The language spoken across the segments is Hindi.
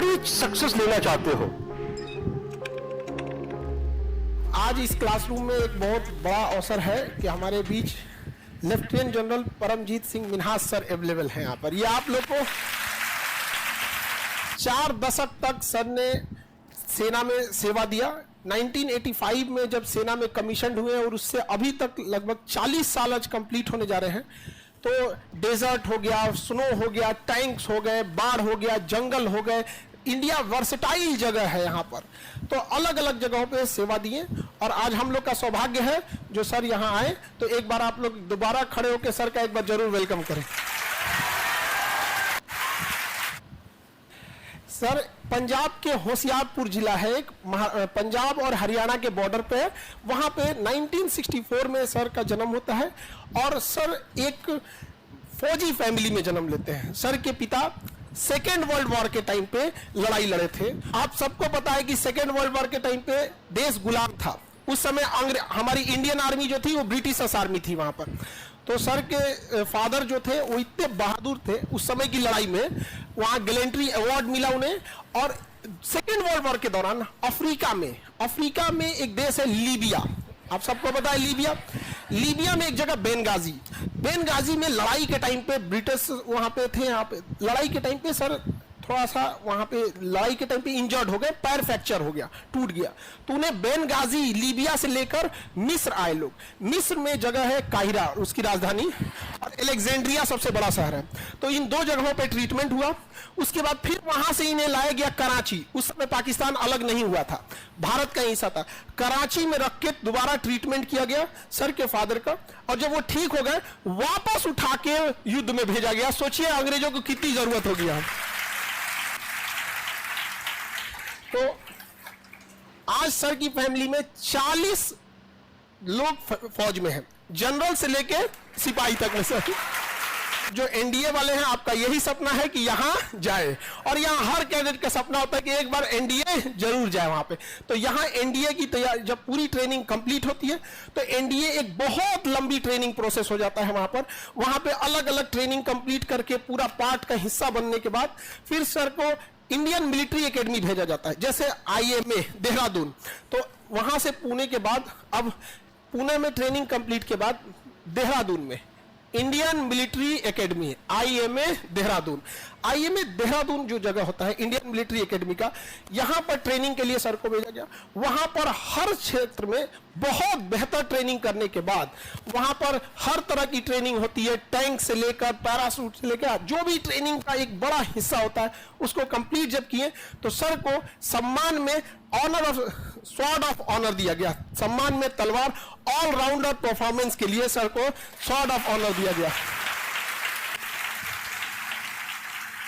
बड़ी सक्सेस लेना चाहते हो। आज इस क्लासरूम में एक बहुत बड़ा अवसर है कि हमारे बीच lieutenant general Paramjit Singh Minhas sir available हैं यहाँ पर। ये आप लोग को 4 दशक तक सर ने सेना में सेवा दिया। 1985 में जब सेना में कमीशन हुए और उससे अभी तक लगभग 40 साल आज कंप्लीट होने जा रहे हैं। तो डेजर्ट हो गया, स्नो हो गया, टैंक्स हो गए, बाढ़ हो गया, जंगल हो गए, इंडिया वर्सेटाइल जगह है यहाँ पर। तो अलग अलग जगहों पे सेवा दिए और आज हम लोग का सौभाग्य है जो सर यहाँ आए। तो एक बार आप लोग दोबारा खड़े होकर सर का एक बार जरूर वेलकम करें। सर पंजाब के होशियारपुर जिला है, एक पंजाब और हरियाणा के बॉर्डर पे। वहां पे 1964 में सर का जन्म होता है और सर एक फौजी फैमिली में जन्म लेते हैं। सर के पिता सेकेंड वर्ल्ड वॉर के टाइम पे लड़ाई लड़े थे। आप सबको पता है कि सेकेंड वर्ल्ड वॉर के टाइम पे देश गुलाम था। उस समय हमारी इंडियन आर्मी जो थी वो ब्रिटिश आर्मी थी वहां पर। तो सर के फादर जो थे वो इतने बहादुर थे उस समय की लड़ाई में, वहां गैलेंट्री अवार्ड मिला उन्हें। और सेकेंड वर्ल्ड वॉर के दौरान अफ्रीका में एक देश है लीबिया, आप सबको पता है लीबिया में एक जगह बेनगाजी में लड़ाई के टाइम पे ब्रिटिश वहां पे थे। यहाँ पे लड़ाई के टाइम पे सर थोड़ा सा वहां पे लड़ाई के टाइम पे इंजर्ड हो गए, पैर फ्रैक्चर हो गया, टूट गया। तो उन्हें बेनगाजी लीबिया से लेकर मिस्र आए लोग। मिस्र में जगह है काहिरा, उसकी राजधानी, और अलेक्जेंड्रिया सबसे बड़ा शहर है। तो इन 2 जगहों पे ट्रीटमेंट हुआ। उसके बाद फिर वहां से इन्हें लाया गया कराची। उस समय पाकिस्तान अलग नहीं हुआ था, भारत का हिस्सा था। कराची में रख के दोबारा ट्रीटमेंट किया गया सर के फादर का, और जब वो ठीक हो गए वापस उठा के युद्ध में भेजा गया। सोचिए अंग्रेजों को कितनी जरूरत होगी यहाँ। तो आज सर की फैमिली में 40 लोग फौज में हैं, जनरल से लेके सिपाही तक में। सर जो एनडीए वाले हैं, आपका यही सपना है कि यहां जाए, और यहां हर कैडेट का सपना होता है कि एक बार एनडीए जरूर जाए वहां पे। तो यहां एनडीए की तैयारी, जब पूरी ट्रेनिंग कंप्लीट होती है तो एनडीए एक बहुत लंबी ट्रेनिंग प्रोसेस हो जाता है वहां पे अलग अलग ट्रेनिंग कंप्लीट करके पूरा पार्ट का हिस्सा बनने के बाद फिर सर को इंडियन मिलिट्री एकेडमी भेजा जाता है, जैसे आईएमए देहरादून। तो वहां से पुणे के बाद, अब पुणे में ट्रेनिंग कंप्लीट के बाद देहरादून में Indian military academy, IMA Dehradun. IMA Dehradun जो जगह होता है इंडियन मिलिट्री एकेडमी का, यहां पर ट्रेनिंग के लिए सर को भेजा गया। वहां पर हर क्षेत्र में बहुत बेहतर ट्रेनिंग करने के बाद वहां पर हर तरह की ट्रेनिंग होती है, टैंक से लेकर पैराशूट से लेकर जो भी ट्रेनिंग का एक बड़ा हिस्सा होता है उसको कंप्लीट जब किए तो सर को सम्मान में स्वॉर्ड ऑफ ऑनर दिया गया। सम्मान में तलवार, ऑलराउंडर परफॉर्मेंस के लिए सर को स्वॉर्ड ऑफ ऑनर दिया गया।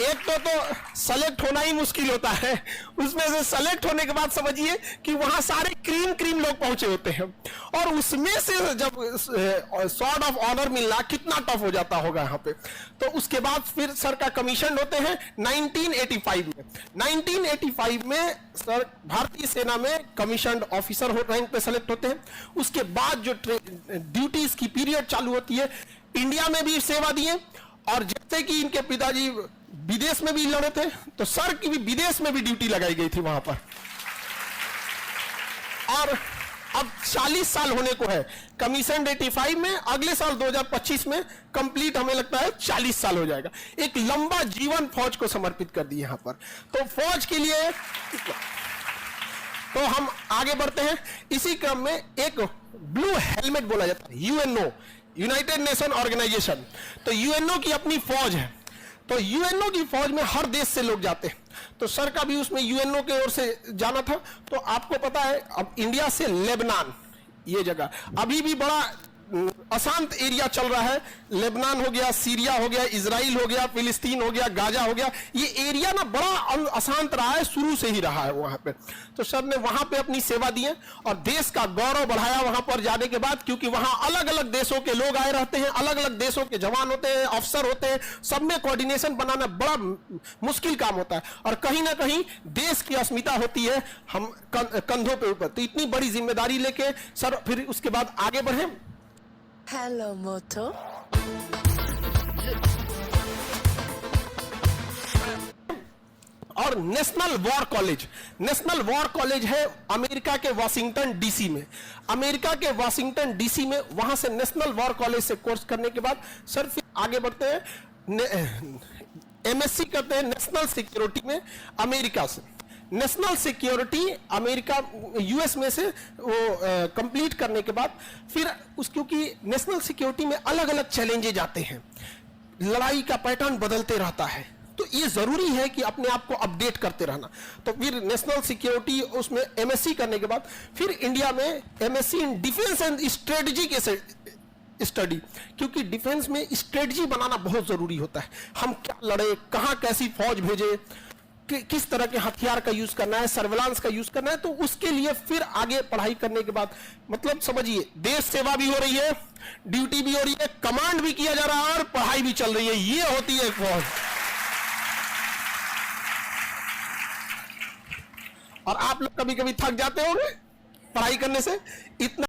एक तो सेलेक्ट होना ही मुश्किल होता है, उसमें से सेलेक्ट होने के बाद समझिए कि वहां सारे क्रीम लोग पहुंचे होते हैं, और उसमें से जब स्वॉर्ड ऑफ ऑनर मिलना कितना टफ हो जाता होगा यहाँ पे। तो उसके बाद फिर सर का कमीशन होते हैं 1985 में। 1985 में सर भारतीय सेना में कमीशन ऑफिसर रैंक पे सेलेक्ट होते हैं। उसके बाद जो ड्यूटीज की पीरियड चालू होती है, इंडिया में भी सेवा दिए, और जैसे कि इनके पिताजी विदेश में भी लड़े थे तो सर की भी विदेश में भी ड्यूटी लगाई गई थी वहां पर। और अब 40 साल होने को है, कमीशन 85 में, अगले साल 2025 में कंप्लीट हमें लगता है 40 साल हो जाएगा। एक लंबा जीवन फौज को समर्पित कर दिए यहां पर। तो फौज के लिए तो हम आगे बढ़ते हैं। इसी क्रम में एक ब्लू हेलमेट बोला जाता है, यूएनओ, यूनाइटेड नेशन ऑर्गेनाइजेशन। तो यूएनओ की अपनी फौज है। तो यूएनओ की फौज में हर देश से लोग जाते हैं। तो सर का भी उसमें यूएनओ के ओर से जाना था। तो आपको पता है अब इंडिया से लेबनान, ये जगह अभी भी बड़ा अशांत एरिया चल रहा है। लेबनान हो गया, सीरिया हो गया, इजराइल हो गया, फिलिस्तीन हो गया, गाजा हो गया, ये एरिया ना बड़ा अशांत रहा है, शुरू से ही रहा है वहां पे। तो सर ने वहां पे अपनी सेवा दी है और देश का गौरव बढ़ाया वहां पर जाने के बाद, क्योंकि वहां अलग अलग देशों के लोग आए रहते हैं, अलग अलग देशों के जवान होते हैं, अफसर होते हैं, सब में कोऑर्डिनेशन बनाना बड़ा मुश्किल काम होता है, और कहीं ना कहीं देश की अस्मिता होती है हम कंधों पे ऊपर। तो इतनी बड़ी जिम्मेदारी लेके सर फिर उसके बाद आगे बढ़े। Hello, Moto. और नेशनल वॉर कॉलेज है अमेरिका के वाशिंगटन डीसी में। अमेरिका के वाशिंगटन डीसी में, वहां से नेशनल वॉर कॉलेज से कोर्स करने के बाद सर फिर आगे बढ़ते हैं, एमएससी करते हैं नेशनल सिक्योरिटी में अमेरिका से। नेशनल सिक्योरिटी अमेरिका यूएस में से वो कंप्लीट करने के बाद फिर क्योंकि नेशनल सिक्योरिटी में अलग अलग चैलेंजेज आते हैं, लड़ाई का पैटर्न बदलते रहता है, तो ये जरूरी है कि अपने आप को अपडेट करते रहना। तो फिर नेशनल सिक्योरिटी उसमें एमएससी करने के बाद फिर इंडिया में MSc in defence and strategy के स्टडी, क्योंकि डिफेंस में स्ट्रेटजी बनाना बहुत जरूरी होता है। हम क्या लड़े, कहां कैसी फौज भेजे, किस तरह के हथियार का यूज करना है, सर्विलांस का यूज करना है, तो उसके लिए फिर आगे पढ़ाई करने के बाद मतलब समझिए देश सेवा भी हो रही है, ड्यूटी भी हो रही है, कमांड भी किया जा रहा है और पढ़ाई भी चल रही है। ये होती है फौज। और आप लोग कभी कभी थक जाते होंगे पढ़ाई करने से, इतना